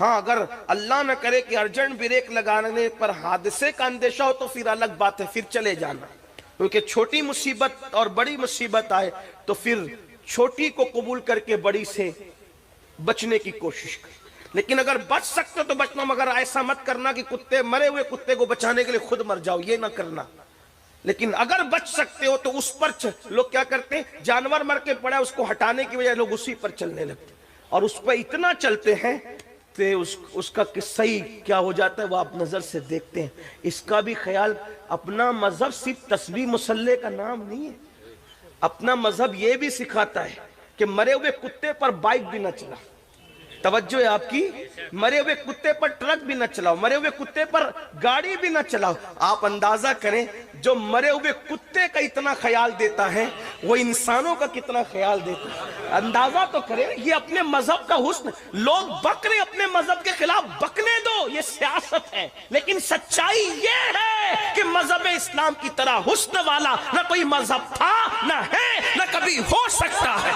ہاں اگر اللہ نہ کرے کہ ارجنٹ بریک لگانے پر حادثے کا اندیشہ ہو تو پھر الگ بات ہے، پھر چلے جانا، کیونکہ چھوٹی مصیبت اور بڑی مصیبت آئے تو پھر چھوٹی کو قبول کر کے بڑی سے بچنے کی کوشش کر۔ لیکن اگر بچ سکتے تو بچنا، مگر ایسا مت کرنا کہ کتے مرے ہوئے کتے کو بچانے کے لیے خود مر جاؤ، یہ نہ کرنا۔ لیکن اگر بچ سکتے ہو تو اس پر لوگ کیا کرتے ہیں، جانور مر کے پڑا اس کو ہٹانے کی وجہ لوگ اسی پر چلنے لگتے اور اس پہ اتنا چلتے ہیں کہ اس کا قصہ ہی کیا ہو جاتا ہے وہ آپ نظر سے دیکھتے ہیں۔ اس کا بھی خیال، اپنا مذہب صرف تسبیح مسلح کا نام نہیں ہے، اپنا مذہب یہ بھی سکھاتا ہے کہ مرے ہوئے کتے پر بائک بھی نہ چلا، توجہ ہے آپ کی، مرے ہوئے کتے پر ٹرک بھی نہ چلاؤ، مرے ہوئے کتے پر گاڑی بھی نہ چلاؤ۔ آپ اندازہ کریں جو مرے ہوئے کتے کا اتنا خیال دیتا ہے وہ انسانوں کا کتنا خیال دیتا ہے، اندازہ تو کریں۔ یہ اپنے مذہب کا حسن، لوگ بک رہے اپنے مذہب کے خلاف، بکنے دو، یہ سیاست ہے، لیکن سچائی یہ ہے کہ مذہب اسلام کی طرح حسن والا نہ کوئی مذہب تھا، نہ ہے، نہ کبھی ہو سکتا ہے،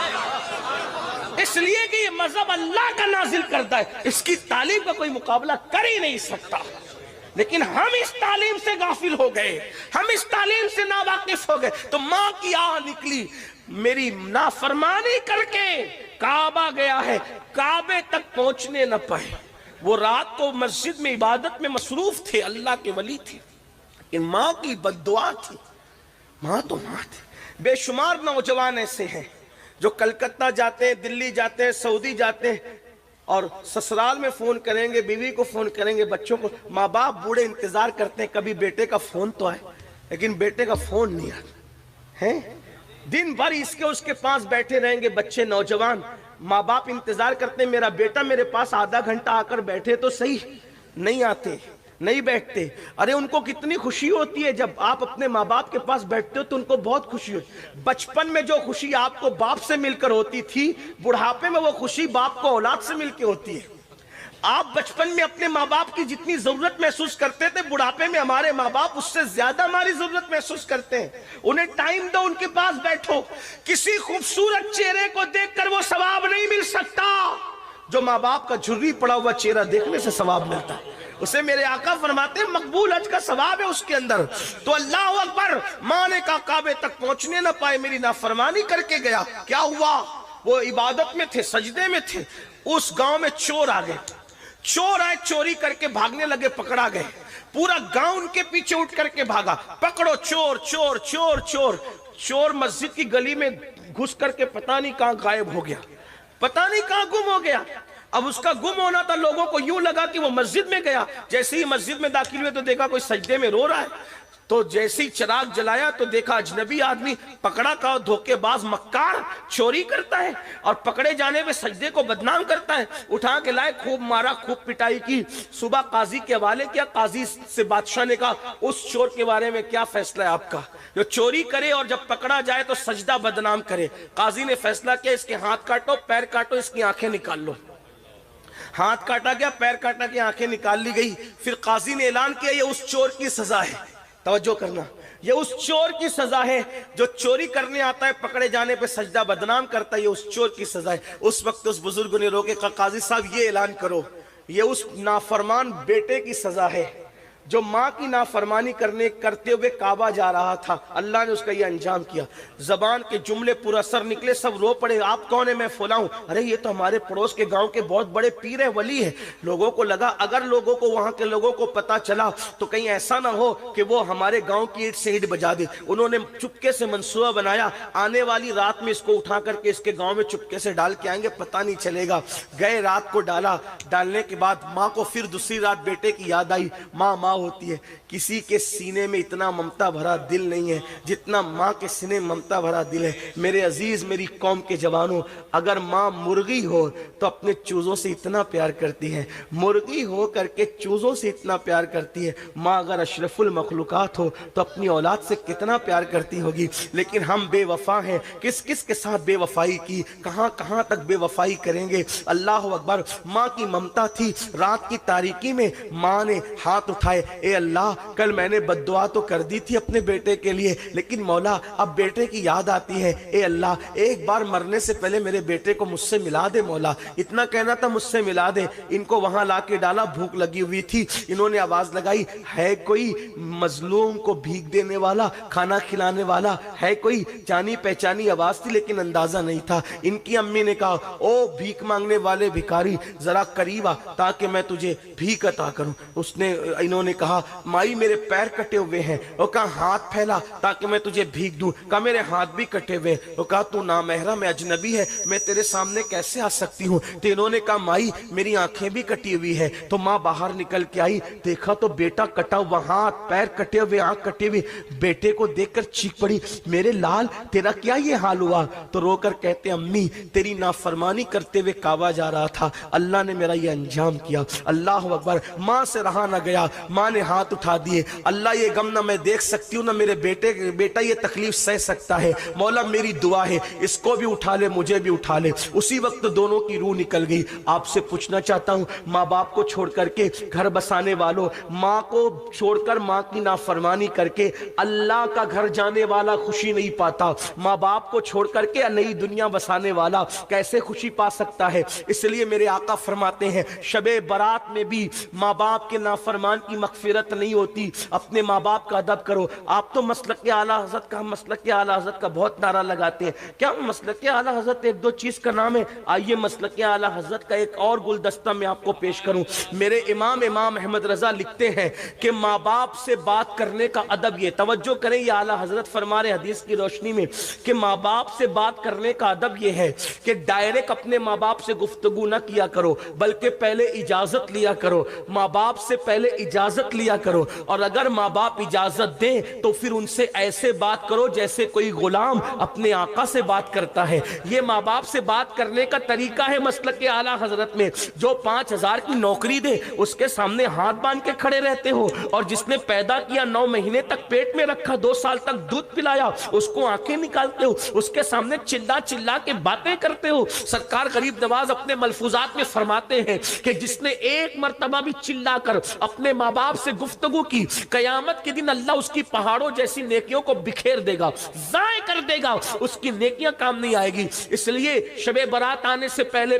اس لیے کہ یہ مذہب اللہ کا نازل کرتا ہے، اس کی تعلیم کا کوئی مقابلہ کر ہی نہیں سکتا۔ لیکن ہم اس تعلیم سے غافل ہو گئے، ہم اس تعلیم سے ناواقف ہو گئے، تو ماں کی آہ نکلی، میری نافرمانی کر کے کعبہ گیا ہے، کعبے تک پہنچنے نہ پائے۔ وہ رات کو مسجد میں عبادت میں مصروف تھے، اللہ کے ولی تھے، لیکن ماں کی بد دعا تھی۔ ماں تو ماں تھی۔ بے شمار نوجوان ایسے ہیں جو کلکتہ جاتے ہیں، دلی جاتے ہیں، سعودی جاتے ہیں، اور سسرال میں فون کریں گے، بیوی کو فون کریں گے، بچوں کو، ماں باپ بوڑھے انتظار کرتے ہیں کبھی بیٹے کا فون تو آئے، لیکن بیٹے کا فون نہیں آتا ہے۔ دن بھر اس کے پاس بیٹھے رہیں گے بچے، نوجوان، ماں باپ انتظار کرتے ہیں میرا بیٹا میرے پاس آدھا گھنٹہ آ کر بیٹھے تو صحیح، نہیں آتے، نہیں بیٹھتے۔ ارے ان کو کتنی خوشی ہوتی ہے جب آپ اپنے ماں باپ کے پاس بیٹھتے ہو تو ان کو بہت خوشی ہوتی ہے۔ بچپن میں جو خوشی آپ کو باپ سے مل کر ہوتی تھی، بڑھاپے میں وہ خوشی باپ کو اولاد سے مل کے ہوتی ہے۔ آپ بچپن میں اپنے ماں باپ کی جتنی ضرورت محسوس کرتے تھے، بڑھاپے میں ہمارے ماں باپ اس سے زیادہ ہماری ضرورت محسوس کرتے ہیں۔ انہیں ٹائم دو، ان کے پاس بیٹھو۔ کسی خوبصورت چہرے کو دیکھ کر وہ ثواب نہیں مل سکتا جو ماں باپ کا جھری پڑا ہوا چہرہ دیکھنے سے ثواب ملتا ہے۔ اسے میرے آقا فرماتے ہیں مقبول حج کا ثواب ہے اس کے اندر۔ تو اللہ اکبر، ماں نے کہا کعبے تک پہنچنے نہ پائے، میری نافرمانی کر کے گیا۔ کیا ہوا؟ وہ عبادت میں تھے، سجدے میں تھے، اس گاؤں میں چور آ گئے، چور آئے، چوری کر کے بھاگنے لگے، پکڑا گئے، پورا گاؤں ان کے پیچھے اٹھ کر کے بھاگا، پکڑو چور چور چور چور۔ چور مسجد کی گلی میں گھس کر کے پتہ نہیں کہاں غائب ہو گیا، پتہ نہیں کہاں گم ہو گیا۔ اب اس کا گم ہونا تھا، لوگوں کو یوں لگا کہ وہ مسجد میں گیا۔ جیسے ہی مسجد میں داخل ہوئے تو دیکھا کوئی سجدے میں رو رہا ہے، تو جیسے ہی چراغ جلایا تو دیکھا اجنبی آدمی، پکڑا کا دھوکے باز مکار، چوری کرتا ہے اور پکڑے جانے پہ سجدے کو بدنام کرتا ہے۔ اٹھا کے لائے، خوب مارا، خوب پٹائی کی، صبح قاضی کے حوالے کیا۔ قاضی سے بادشاہ نے کہا اس چور کے بارے میں کیا فیصلہ ہے آپ کا، جو چوری کرے اور جب پکڑا جائے تو سجدہ بدنام کرے۔ قاضی نے فیصلہ کیا اس کے ہاتھ کاٹو، پیر کاٹو، اس کی آنکھیں نکال لو۔ ہاتھ کاٹا گیا، پیر کاٹا گیا، آنکھیں نکال لی گئی۔ پھر قاضی نے اعلان کیا یہ اس چور کی سزا ہے، توجہ کرنا، یہ اس چور کی سزا ہے جو چوری کرنے آتا ہے، پکڑے جانے پہ سجدہ بدنام کرتا ہے، یہ اس چور کی سزا ہے۔ اس وقت اس بزرگ نے روکے، کہا قاضی صاحب یہ اعلان کرو یہ اس نافرمان بیٹے کی سزا ہے جو ماں کی نافرمانی کرتے ہوئے کعبہ جا رہا تھا، اللہ نے اس کا یہ انجام کیا۔ زبان کے جملے پر اثر نکلے، سب رو پڑے، آپ کون ہیں؟ میں فلاں ہوں۔ ارے یہ تو ہمارے پڑوس کے گاؤں کے بہت بڑے پیر ہے، ولی ہے۔ لوگوں کو لگا اگر لوگوں کو، وہاں کے لوگوں کو پتا چلا تو کہیں ایسا نہ ہو کہ وہ ہمارے گاؤں کی اینٹ سے اینٹ بجا دے۔ انہوں نے چپکے سے منصوبہ بنایا، آنے والی رات میں اس کو اٹھا کر کے اس کے گاؤں میں چپکے سے ڈال کے آئیں گے، پتہ نہیں چلے گا۔ گئے، رات کو ڈالا، ڈالنے کے بعد ماں کو پھر دوسری رات بیٹے کی یاد آئی۔ ماں ماں ہوتی ہے، کسی کے سینے میں اتنا ممتا بھرا دل نہیں ہے جتنا ماں کے سینے میں ممتا بھرا دل ہے۔ میرے عزیز، میری قوم کے جوانوں، اگر ماں مرغی ہو تو اپنے چوزوں سے اتنا پیار کرتی ہے، مرغی ہو کر کے چوزوں سے اتنا پیار کرتی ہے۔ ماں اگر اشرف المخلوقات ہو تو اپنی اولاد سے کتنا پیار کرتی ہوگی۔ لیکن ہم بے وفا ہیں، کس کس کے ساتھ بے وفائی کی، کہاں کہاں تک بے وفائی کریں گے۔ اللہ اکبر، ماں کی ممتا تھی۔ رات کی تاریکی میں ماں نے ہاتھ اٹھائے، اے اللہ کل میں نے بد دعا تو کر دی تھی اپنے بیٹے کے لیے، لیکن مولا اب بیٹے کی یاد آتی ہے، اے اللہ ایک بار مرنے سے پہلے میرے بیٹے کو مجھ سے ملا دے مولا، اتنا کہنا تھا مجھ سے ملا دے۔ ان کو وہاں لا کے ڈالا، بھوک لگی ہوئی تھی، انہوں نے آواز لگائی ہے کوئی مظلوم کو بھیک دینے والا، کھانا کھلانے والا ہے کوئی؟ جانی پہچانی آواز تھی لیکن اندازہ نہیں تھا۔ ان کی امی نے کہا او بھیک مانگنے والے بھکاری ذرا قریب آ تاکہ میں تجھے بھیک عطا کروں۔ انہوں نے کہا مائی میرے پیر کٹے ہوئے ہیں، وہ کہا ہاتھ پھیلا تاکہ میں تجھے بھیک دوں، کہا میرے ہاتھ بھی کٹے ہوئے، وہ کہا تو نامحرم ہے، اجنبی ہے، میں تیرے سامنے کیسے آ سکتی ہوں؟ تو انہوں نے کہا مائی میری آنکھیں بھی کٹی ہوئی ہے۔ تو ماں باہر نکل کے آئی، دیکھا تو بیٹا کٹا ہوا، ہاتھ پیر کٹے ہوئے، آنکھ کٹے ہوئے، بیٹے کو دیکھ کر چیخ پڑی میرے لال تیرا کیا یہ حال ہوا؟ تو رو کر کہتے امی تیری نافرمانی کرتے ہوئے کعبہ جا رہا تھا، اللہ نے میرا یہ انجام کیا۔ اللہ اکبر۔ ماں سے رہا نہ گیا، ماں نے ہاتھ اٹھا دیے، اللہ یہ غم نہ میں دیکھ سکتی ہوں نہ میرے بیٹا یہ تکلیف سہ سکتا ہے، مولا میری دعا ہے اس کو بھی اٹھا لے مجھے بھی اٹھا لے۔ اسی وقت دونوں کی روح نکل گئی۔ آپ سے پوچھنا چاہتا ہوں ماں باپ کو چھوڑ کر کے گھر بسانے والوں، ماں کو چھوڑ کر ماں کی نافرمانی کر کے اللہ کا گھر جانے والا خوشی نہیں پاتا، ماں باپ کو چھوڑ کر کے نئی دنیا بسانے والا کیسے خوشی پا سکتا ہے؟ اس لیے میرے آقا فرماتے ہیں شب برات میں بھی ماں باپ کے نافرمان کی مغفرت نہیں ہوتی، اپنے ماں باپ کا ادب کرو۔ آپ تو مسلک اعلیٰ حضرت کا بہت نعرہ لگاتے ہیں، کیا مسلک اعلیٰ حضرت ایک دو چیز کا نام ہے؟ آئیے مسلک اعلیٰ حضرت کا ایک اور گلدستہ میں آپ کو پیش کروں۔ میرے امام احمد رضا لکھتے ہیں کہ ماں باپ سے بات کرنے کا ادب یہ، توجہ کریں یہ اعلیٰ حضرت فرما رہے حدیث کی روشنی میں کہ ماں باپ سے بات کرنے کا ادب یہ ہے کہ ڈائریکٹ اپنے ماں باپ سے گفتگو نہ کیا کرو، بلکہ پہلے اجازت لیا کرو، ماں باپ سے پہلے اجازت لیا کرو، اور اگر ماں باپ اجازت دیں تو پھر ان سے ایسے بات کرو جیسے کوئی غلام اپنے آقا سے بات کرتا ہے۔ یہ ماں باپ سے بات کرنے کا طریقہ ہے مسلک اعلیٰ حضرت میں۔ جو 5,000 کی نوکری دے اس کے سامنے ہاتھ باندھ کے کھڑے رہتے ہو، اور جس نے پیدا کیا 9 مہینے تک پیٹ میں رکھا، 2 سال تک دودھ پلایا، اس کو آنکھیں نکالتے ہو، اس کے سامنے چلا چلا کے باتیں کرتے ہو۔ سرکار غریب نواز اپنے ملفوظات میں فرماتے ہیں کہ جس نے ایک مرتبہ بھی چلا کر اپنے ماں باپ سے گفتگو کی، قیامت کے دن اللہ اس کی پہاڑوں جیسی نیکیوں کو بکھیر دے گا، ضائع کر دے گا، اس کی نیکیاں کام نہیں آئے گی۔ اس لیے شب برات آنے سے پہلے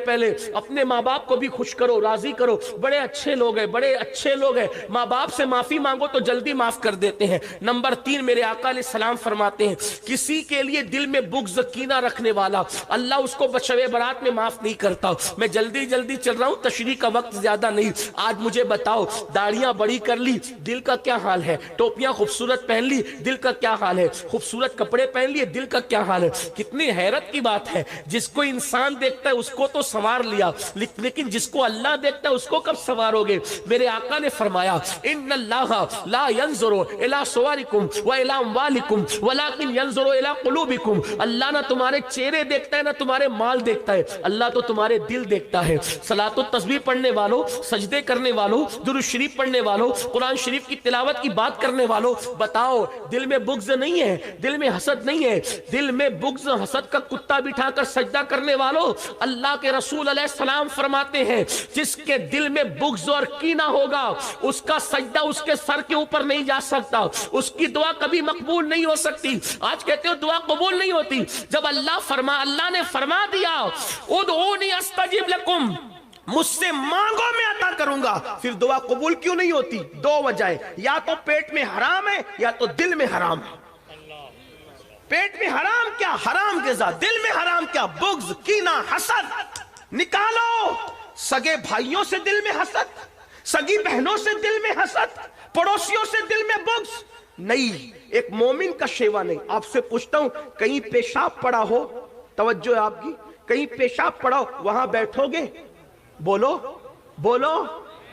اپنے ماں باپ کو بھی خوش کرو، راضی کرو، بڑے اچھے لوگ ہیں، بڑے اچھے لوگ ہیں، ماں باپ سے معافی مانگو تو جلدی معاف کر دیتے ہیں۔ نمبر 3 میرے آقا علیہ السلام فرماتے ہیں کسی کے لیے دل میں بغض کینہ رکھنے والا اللہ اس کو شب برات میں معاف نہیں کرتا۔ میں جلدی چل رہا ہوں، تشریح کا وقت زیادہ نہیں۔ آج مجھے بتاؤ داڑیاں بڑی کر لی دل کا کیا حال ہے، ٹوپیاں خوبصورت پہن لی دل کا کیا حال ہے، خوبصورت کپڑے پہن لیے دل کا کیا حال ہے۔ کتنی حیرت کی بات ہے، جس کو انسان دیکھتا ہے اس کو تو سنوار لیا، لیکن جس کو اللہ دیکھتا ہے اس کو کب سنوارو گے؟ میرے آقا نے فرمایا ان اللہ لا ينظر الى صورکم والى اموالکم ولکن ينظر الى قلوبکم۔ اللہ نہ تمہارے چہرے دیکھتا ہے نہ تمہارے مال دیکھتا ہے، اللہ تو تمہارے دل دیکھتا ہے۔ صلاۃ و تسبیح پڑھنے والوں، سجدے کرنے والوں، درود شریف پڑھنے والوں، قرآن شریف کی تلاوت کی بات کرنے والوں، بتاؤ دل میں بغض نہیں ہے، دل میں حسد نہیں ہے؟ دل میں بغض حسد کا کتا بٹھا کر سجدہ کرنے والوں، اللہ کے رسول علیہ السلام فرماتے ہیں جس کے دل میں بغض اور کینہ ہوگا اس کا سجدہ اس کے سر کے اوپر نہیں جا سکتا، اس کی دعا کبھی مقبول نہیں ہو سکتی۔ آج کہتے ہو دعا قبول نہیں ہوتی، جب اللہ نے فرما دیا ادعونی استجب لکم، مجھ سے مانگو میں عطا کروں گا، پھر دعا قبول کیوں نہیں ہوتی؟ 2 وجہیں، یا تو پیٹ میں حرام ہے یا تو دل میں حرام ہے۔ پیٹ میں حرام کیا؟ حرام غذا، دل میں حرام کیا؟ بغض، کینہ، حسد۔ نکالو سگے بھائیوں سے دل میں حسد، سگی بہنوں سے دل میں حسد، پڑوسیوں سے دل میں بغض نہیں، ایک مومن کا شیوا نہیں۔ آپ سے پوچھتا ہوں کہیں پیشاب پڑا ہو، توجہ آپ کی، کہیں پیشاب پڑا ہو وہاں بیٹھو گے؟ بولو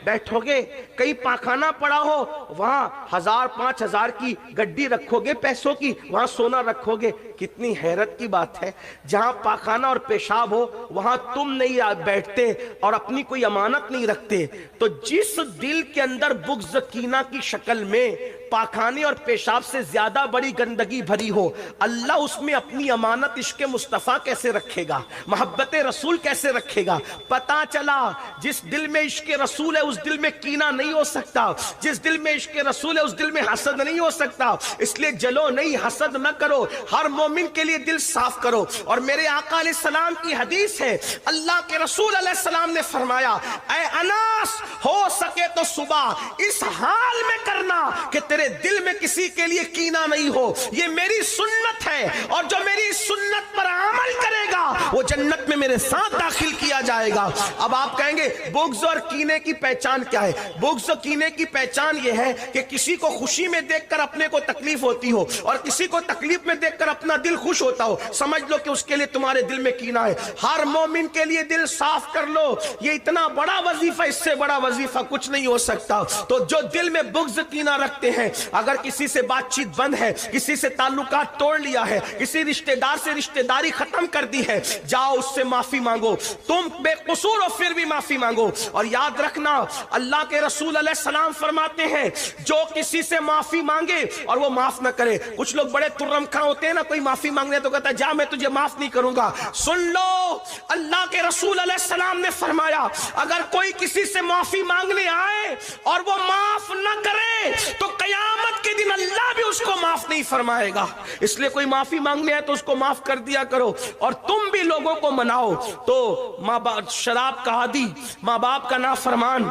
بیٹھو گے؟ کہیں پاخانہ پڑا ہو وہاں 1000 5000 کی گڈی رکھو گے پیسوں کی، وہاں سونا رکھو گے؟ کتنی حیرت کی بات ہے، جہاں پاخانہ اور پیشاب ہو وہاں تم نہیں بیٹھتے اور اپنی کوئی امانت نہیں رکھتے۔ تو جس دل کے اندر بغض کینہ کی شکل میں پاخانے اور پیشاب سے زیادہ بڑی گندگی بھری ہو، اللہ اس میں اپنی امانت عشق مصطفیٰ کیسے رکھے گا، محبت رسول کیسے رکھے گا؟ پتا چلا جس دل میں عشق رسول ہے اس دل میں کینہ نہیں ہو سکتا، جس دل میں عشق رسول ہے اس دل میں حسد نہیں ہو سکتا۔ اس لیے جلو نہیں، حسد نہ کرو، ہر مومن کے لیے دل صاف کرو۔ اور میرے آقا علیہ السلام کی حدیث ہے، اللہ کے رسول علیہ السلام نے فرمایا، اے انس ہو سکے تو صبح اس حال میں کرنا کہ تیرے دل میں کسی کے لیے کینہ نہیں ہو، یہ میری سنت ہے، اور جو میری سنت پر عمل کرے گا وہ جنت میں میرے ساتھ داخل کیا جائے گا۔ اب آپ کہیں گے بغض اور کینے کی پہچان کیا ہے؟ بغض اور کینے کی پہچان یہ ہے کہ کسی کو خوشی میں دیکھ کر اپنے کو تکلیف ہوتی ہو اور کسی کو تکلیف میں دیکھ کر اپنا دل خوش ہوتا ہو، سمجھ لو کہ اس کے لیے تمہارے دل میں کینہ ہے۔ ہر مومن کے لیے دل صاف کر لو، یہ اتنا بڑا وظیفہ، اس سے بڑا وظیفہ کچھ نہیں ہو سکتا۔ تو جو دل میں بغض کینہ رکھتے ہیں، اگر کسی سے بات چیت بند ہے، کسی سے تعلقات توڑ لیا ہے، کسی رشتہ دار سے رشتہ داری ختم کر دی ہے، جاؤ اس سے معافی مانگو، تم بے قصور ہو پھر بھی معافی مانگو۔ اور یاد رکھنا اللہ کے رسول علیہ السلام فرماتے ہیں جو کسی سے معافی مانگے اور وہ معاف نہ کرے، کچھ لوگ بڑے ترم کھاں ہوتے ہیں نا، کوئی معافی مانگنے تو کہتا ہے جا میں تجھے معاف نہیں کروں گا۔ سن لو اللہ کے رسول علیہ السلام نے فرمایا اگر کوئی کسی سے معافی مانگنے آئے اور وہ معاف نہ کرے تو قیامت کے دن اللہ بھی اس کو معاف نہیں فرمائے گا۔ اس لیے کوئی معافی مانگنے آئے تو اس کو معاف کر دیا کرو، اور تم بھی لوگوں کو مناؤ۔ تو ماں باپ شراب کا عادی، ماں باپ کا نافرمان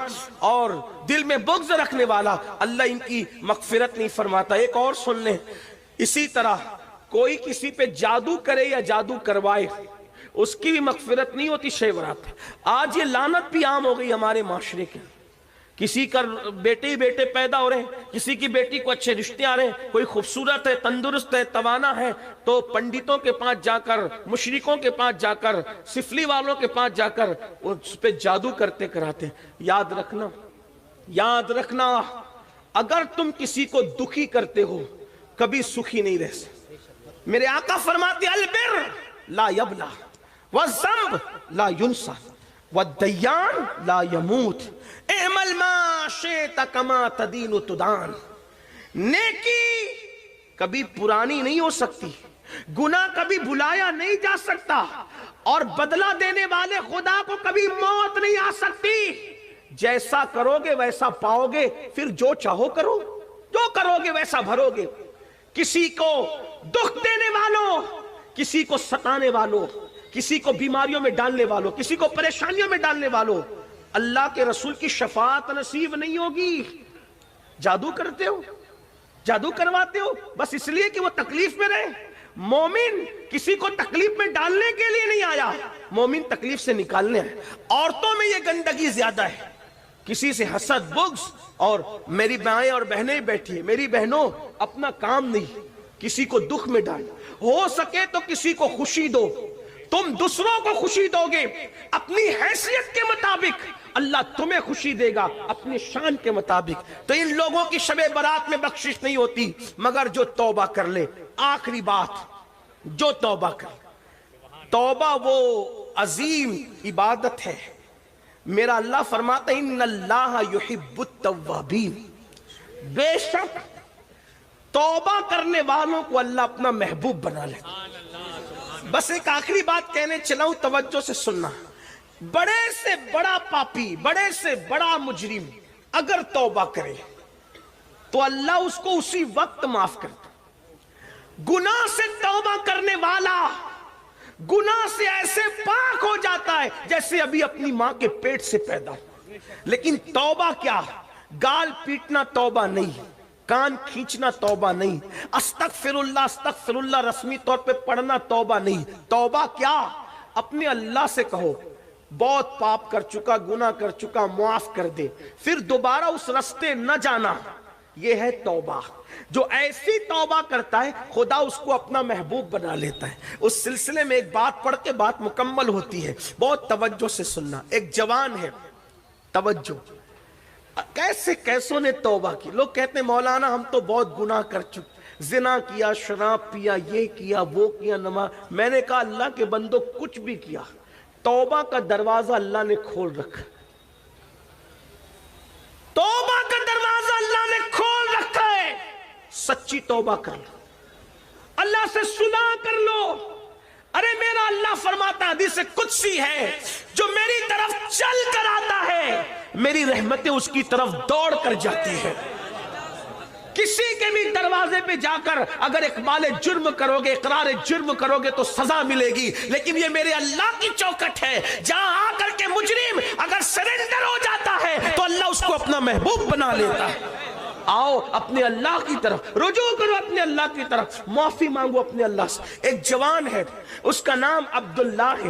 اور دل میں بغض رکھنے والا، اللہ ان کی مغفرت نہیں فرماتا۔ ایک اور سن لیں، اسی طرح کوئی کسی پہ جادو کرے یا جادو کروائے اس کی بھی مغفرت نہیں ہوتی شب برات۔ آج یہ لعنت بھی عام ہو گئی ہمارے معاشرے کے، کسی کا بیٹے ہی بیٹے پیدا ہو رہے ہیں، کسی کی بیٹی کو اچھے رشتے آ رہے ہیں، کوئی خوبصورت ہے، تندرست ہے، توانا ہے، تو پنڈتوں کے پاس جا کر، مشرکوں کے پاس جا کر، سفلی والوں کے پاس جا کر اس پہ جادو کرتے کراتے ہیں۔ یاد رکھنا، یاد رکھنا، اگر تم کسی کو دکھی کرتے ہو کبھی سکھی نہیں رہ سکتے۔ میرے آقا فرماتے البر لا یبلا والذنب لا ینسى والدیان لا یموت اعمل ما شئت کما تدین تدان۔ نیکی کبھی پرانی نہیں ہو سکتی، گناہ کبھی بھلایا نہیں جا سکتا، اور بدلہ دینے والے خدا کو کبھی موت نہیں آ سکتی۔ جیسا کرو گے ویسا پاؤ گے، پھر جو چاہو کرو، جو کرو گے ویسا بھرو گے۔ کسی کو دکھ دینے والوں، کسی کو ستانے والوں، کسی کو بیماریوں میں ڈالنے والوں، کسی کو پریشانیوں میں ڈالنے والوں، اللہ کے رسول کی شفاعت نصیب نہیں ہوگی۔ جادو کرتے ہو، جادو کرواتے ہو بس اس لیے کہ وہ تکلیف میں رہے۔ مومن کسی کو تکلیف میں ڈالنے کے لیے نہیں آیا، مومن تکلیف سے نکالنے آیا۔ عورتوں میں یہ گندگی زیادہ ہے، کسی سے حسد، بغض، اور میری مائیں اور بہنیں بیٹھی ہیں، میری بہنوں اپنا کام نہیں، کسی کو دکھ میں ڈال، ہو سکے تو کسی کو خوشی دو۔ تم دوسروں کو خوشی دو گے اپنی حیثیت کے مطابق، اللہ تمہیں خوشی دے گا اپنی شان کے مطابق۔ تو ان لوگوں کی شب برات میں بخشش نہیں ہوتی مگر جو توبہ کر لے۔ آخری بات، جو توبہ کر لے، توبہ وہ عظیم عبادت ہے۔ میرا اللہ فرماتا ہے ان اللہ یحب التوابین، بے شک توبہ کرنے والوں کو اللہ اپنا محبوب بنا لیتا۔ بس ایک آخری بات کہنے چلاؤں، توجہ سے سننا۔ بڑے سے بڑا پاپی، بڑے سے بڑا مجرم اگر توبہ کرے تو اللہ اس کو اسی وقت معاف کرتا۔ گناہ سے توبہ کرنے والا گناہ سے ایسے پاک ہو جاتا ہے جیسے ابھی اپنی ماں کے پیٹ سے پیدا ہو۔ لیکن توبہ کیا؟ گال پیٹنا توبہ نہیں، کان کھینچنا توبہ نہیں، استغفر اللہ رسمی طور پہ پڑھنا توبہ نہیں۔ توبہ کیا؟ اپنے اللہ سے کہو بہت پاپ کر چکا، گناہ کر چکا، معاف کر دے، پھر دوبارہ اس رستے نہ جانا۔ یہ ہے توبہ۔ جو ایسی توبہ کرتا ہے خدا اس کو اپنا محبوب بنا لیتا ہے۔ اس سلسلے میں ایک بات پڑھ کے بات مکمل ہوتی ہے، بہت توجہ سے سننا۔ ایک جوان ہے، توجہ، کیسے کیسوں نے توبہ کی۔ لوگ کہتے ہیں مولانا ہم تو بہت گناہ کر چکے، زنا کیا، شراب پیا، یہ کیا، وہ کیا، نماز۔ میں نے کہا اللہ کے بندو کچھ بھی کیا، توبہ کا دروازہ اللہ نے کھول رکھا، توبہ کا دروازہ اللہ نے کھول رکھا ہے۔ سچی توبہ کر لو, اللہ سے صلح کر لو. ارے میرا اللہ فرماتا ہے, حدیث قدسی ہے, جو میری طرف چل کر آتا ہے میری رحمتیں اس کی طرف دوڑ کر جاتی ہیں. کسی کے بھی دروازے پہ جا کر اگر اقبال جرم کرو گے, اقرار جرم کرو گے تو سزا ملے گی, لیکن یہ میرے اللہ کی چوکٹ ہے جہاں آ کر کے مجرم اگر سرنڈر ہو جاتا ہے تو اللہ اس کو اپنا محبوب بنا لیتا ہے. آؤ اپنے اللہ کی طرف رجوع کرو, اپنے اللہ کی طرف معافی مانگو اپنے اللہ سے. ایک جوان ہے, اس کا نام عبداللہ ہے,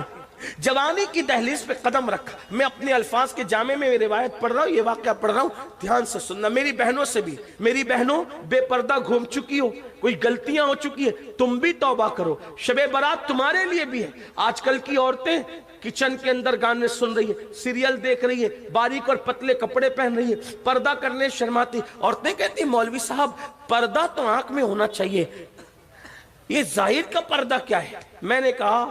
جوانی کی دہلیز پہ قدم رکھا. میں اپنے الفاظ کے جامع میں روایت پڑھ رہا ہوں, یہ واقعہ پڑھ رہا ہوں, دھیان سے سننا. میری بہنوں سے بھی, میری بہنوں بے پردہ گھوم چکی ہو, کوئی غلطیاں ہو چکی ہے, تم بھی توبہ کرو. شب برات تمہارے لیے بھی ہے. آج کل کی عورتیں کچن کے اندر گانے سن رہی ہے, سیریل دیکھ رہی ہے, باریک اور پتلے کپڑے پہن رہی ہے, پردہ کرنے شرماتی. عورتیں کہتی مولوی صاحب پردہ تو آنکھ میں ہونا چاہیے, یہ ظاہر کا پردہ کیا ہے؟ میں نے کہا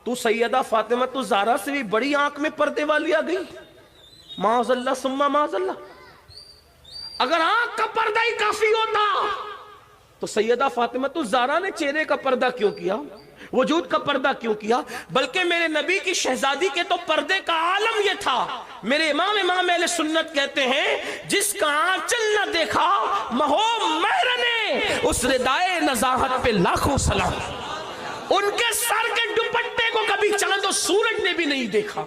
تو سیدہ فاطمہ تو زہرا سے بھی بڑی آنکھ میں پردے والی آ گئی. معاذ اللہ ثم معاذ اللہ. اگر آنکھ کا پردہ ہی کافی ہوتا تو سیدہ فاطمہ تو زہرا نے چہرے کا پردہ کیوں کیا, وجود کا پردہ کیوں کیا؟ بلکہ میرے نبی کی شہزادی کے تو پردے کا عالم یہ تھا. میرے امام اہل سنت کہتے ہیں جس کا آنچل نہ دیکھا مہو مہر نے, اس ردائے نزاہت پہ لاکھوں سلام. ان کے سر کے دوپٹے کو کبھی چاند و سورج نے بھی نہیں دیکھا.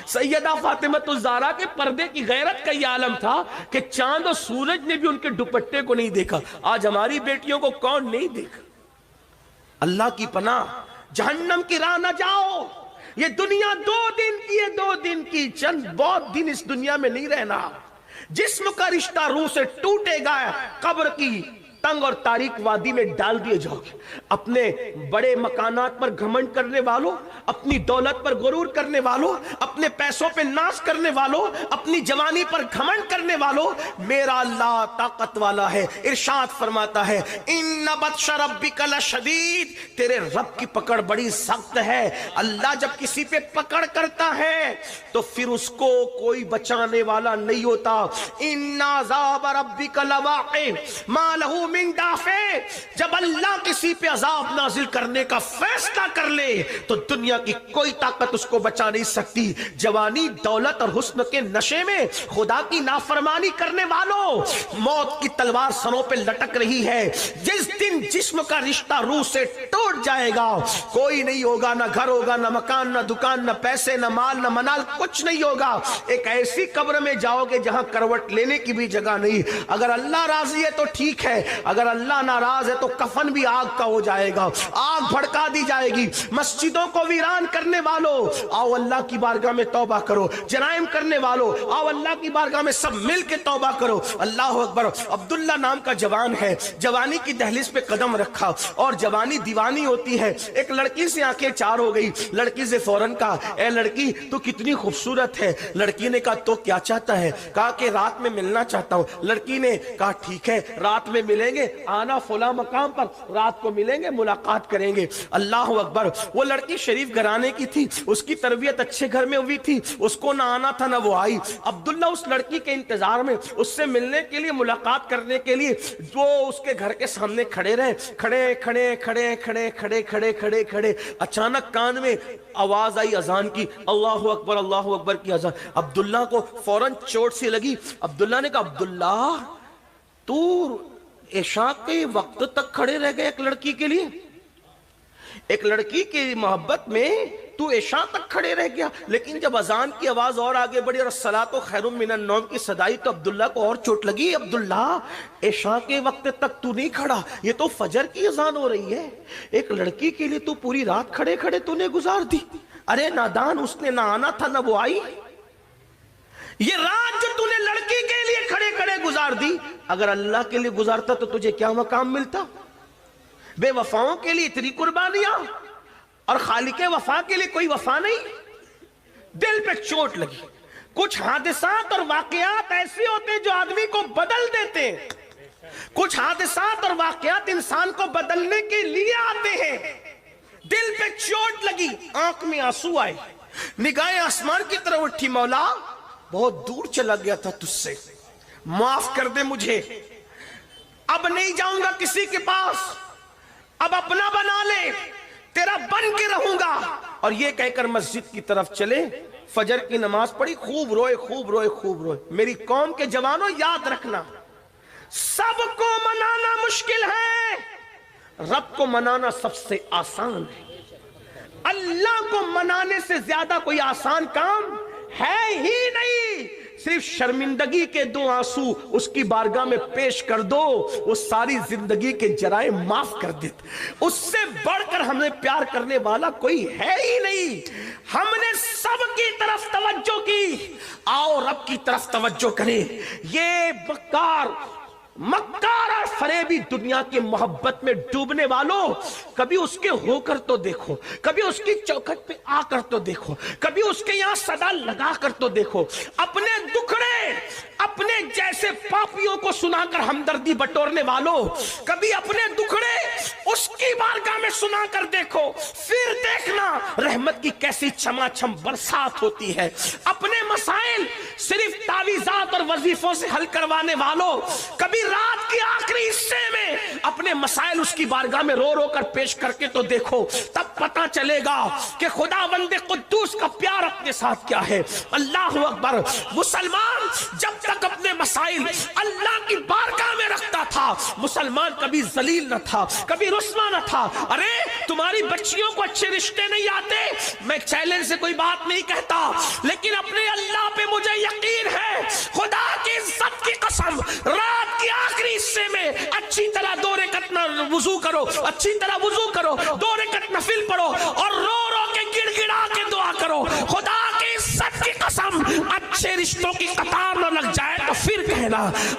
سیدہ فاطمہ الزہرا کے پردے کی غیرت کا یہ عالم تھا کہ چاند و سورج نے بھی ان کے دوپٹے کو نہیں دیکھا. آج ہماری بیٹیوں کو کون نہیں دیکھا؟ اللہ کی پناہ, جہنم کی راہ نہ جاؤ. یہ دنیا 2 دن کی ہے, 2 دن کی, چند بہت دن اس دنیا میں نہیں رہنا. جسم کا رشتہ روح سے ٹوٹے گا, قبر کی تنگ اور تاریک وادی میں ڈال دیے جاؤ گے. اپنے بڑے مکانات پر گھمنڈ کرنے والوں, اپنی دولت پر غرور کرنے والوں, اپنے پیسوں پہ ناز کرنے والوں, اپنی جوانی پر گھمنڈ کرنے والوں, میرا اللہ طاقت والا ہے. ارشاد فرماتا ہے ان بطش ربک لشدید, تیرے رب کی پکڑ بڑی سخت ہے. اللہ جب کسی پہ پکڑ کرتا ہے تو پھر اس کو کوئی بچانے والا نہیں ہوتا. ان عذاب ربک لواقع ما لہ من دافع, جب اللہ کسی پہ عذاب نازل کرنے کا فیصلہ کر لے تو دنیا کی کوئی طاقت اس کو بچا نہیں سکتی. جوانی, دولت اور حسن کے نشے میں خدا کی نافرمانی کرنے والوں, موت کی تلوار سروں پہ لٹک رہی ہے. جس دن جسم کا رشتہ روح سے ٹوٹ جائے گا, کوئی نہیں ہوگا, نہ گھر ہوگا, نہ مکان, نہ دکان, نہ پیسے, نہ مال, نہ منال, کچھ نہیں ہوگا. ایک ایسی قبر میں جاؤ گے جہاں کروٹ لینے کی بھی جگہ نہیں. اگر اللہ راضی ہے تو ٹھیک ہے, اگر اللہ ناراض ہے تو کفن بھی آگ کا ہو جائے گا, آگ بھڑکا دی جائے گی. مسجدوں کو ویران کرنے والوں, آؤ اللہ کی بارگاہ میں توبہ کرو. جرائم کرنے والوں, آؤ اللہ کی بارگاہ میں سب مل کے توبہ کرو. اللہ اکبر. عبداللہ نام کا جوان ہے, جوانی کی دہلیز پہ قدم رکھا, اور جوانی دیوانی ہوتی ہے. ایک لڑکی سے آنکھیں چار ہو گئی. لڑکی سے فوراً کہا اے لڑکی تو کتنی خوبصورت ہے. لڑکی نے کہا تو کیا چاہتا ہے؟ کہا کہ رات میں ملنا چاہتا ہوں. لڑکی نے کہا ٹھیک ہے, رات میں ملیں گے, آنا فلاں مقام پر, رات کو ملیں گے, ملاقات کریں گے. اللہ اکبر. وہ لڑکی شریف گھرانے کی تھی, اس کی تربیت اچھے گھر میں ہوئی تھی, اس کو نہ آنا تھا نہ وہ آئی. عبداللہ اس لڑکی کے انتظار میں, اس سے ملنے کے لیے, ملاقات کرنے کے لیے وہ اس کے گھر کے سامنے کھڑے رہے. کھڑے کھڑے کھڑے کھڑے کھڑے کھڑے کھڑے کھڑے اچانک کان میں آواز آئی اذان کی, اللہ اکبر اللہ اکبر کی اذان. عبداللہ کو فوراً چوٹ سی لگی. عبداللہ نے کہا عبداللہ تو عشاء کے وقت تک کھڑے رہ گئے ایک لڑکی کے لیے, ایک لڑکی کی محبت میں تو عشاء تک کھڑے رہ گیا. لیکن جب اذان کی آواز اور آگے بڑھی اور الصلاۃ خیر من النوم کی صدائی تو عبداللہ کو اور چوٹ لگی. عبداللہ عشاء کے وقت تک تو نہیں کھڑا, یہ تو فجر کی اذان ہو رہی ہے. ایک لڑکی کے لیے تو پوری رات کھڑے کھڑے تو نے گزار دی. ارے نادان, اس نے نہ آنا تھا نہ وہ آئی. یہ رات جو تو نے لڑکی کے لیے کھڑے کھڑے گزار دی, اگر اللہ کے لیے گزارتا تو تجھے کیا مقام ملتا؟ بے وفاؤں کے لیے اتنی قربانیاں, اور خالق وفا کے لیے کوئی وفا نہیں. دل پہ چوٹ لگی. کچھ حادثات اور واقعات ایسے ہوتے جو آدمی کو بدل دیتے ہیں. کچھ حادثات اور واقعات انسان کو بدلنے کے لیے آتے ہیں. دل پہ چوٹ لگی, آنکھ میں آنسو آئے, نگاہیں آسمان کی طرف اٹھی, مولا بہت دور چلا گیا تھا تجھ سے, معاف کر دے مجھے. اب نہیں جاؤں گا کسی کے پاس، اب اپنا بنا لے، تیرا بن کے رہوں گا. اور یہ کہہ کر مسجد کی طرف چلے. فجر کی نماز پڑھی، خوب روئے خوب روئے خوب روئے. میری قوم کے جوانوں یاد رکھنا، سب کو منانا مشکل ہے، رب کو منانا سب سے آسان ہے. اللہ کو منانے سے زیادہ کوئی آسان کام ہے ہی نہیں. صرف شرمندگی کے 2 آنسو اس کی بارگاہ میں پیش کر دو، وہ ساری زندگی کے جرائم معاف کر دیتا. اس سے بڑھ کر ہمیں پیار کرنے والا کوئی ہے ہی نہیں. ہم نے سب کی طرف توجہ کی، آؤ رب کی طرف توجہ کریں. یہ مکار اور فریبی دنیا کی محبت میں ڈوبنے والوں، کبھی اس کے ہو کر تو دیکھو، کبھی اس کی چوکھٹ پہ آ کر تو دیکھو، کبھی اس کے یہاں صدا لگا کر تو دیکھو. اپنے دکھڑے اپنے جیسے پاپیوں کو سنا کر ہمدردی بٹورنے والوں، کبھی اپنے دکھڑے اس کی بارگاہ میں سنا کر دیکھو، پھر دیکھنا رحمت کی کیسی چھما چھم برسات ہوتی ہے. اپنے مسائل صرف تعویذات اور وظیفوں سے حل کروانے والوں، کبھی رات کے آخری حصے میں اپنے مسائل اس کی بارگاہ میں رو رو کر پیش کر کے تو دیکھو، تب پتا چلے گا کہ خداوند قدوس کا پیار اپنے ساتھ کیا ہے. اللہ اکبر. مسلمان جب تک اپنے مسائل اللہ کی بارگاہ میں رکھتا تھا، مسلمان کبھی ذلیل نہ تھا، کبھی رسوا نہ تھا. ارے تمہاری بچیوں کو اچھے رشتے نہیں آتے، میں چیلنج سے کوئی بات نہیں کہتا، لیکن اپنے اللہ پہ مجھے یقین ہے، خدا کی عزت کی قسم، رات کی آخری حصے میں اچھی طرح 2 رکعت وضو کرو، اچھی طرح وضو کرو، 2 رکعت نفل پڑھو اور رو رو کے گڑ گڑا کے دعا کرو. خدا کی عزت کی قسم اچھے رشتوں کی قطار نہ لگ جائے تو پھر کہنا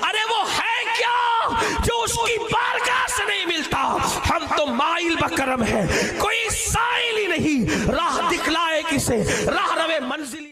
ارے وہ ہے کیا جو اس کی بارگاہ سے نہیں ملتا. ہم تو مائل بکرم ہے، کوئی سائل ہی نہیں، راہ دکھلائے کسے، راہ روے منزل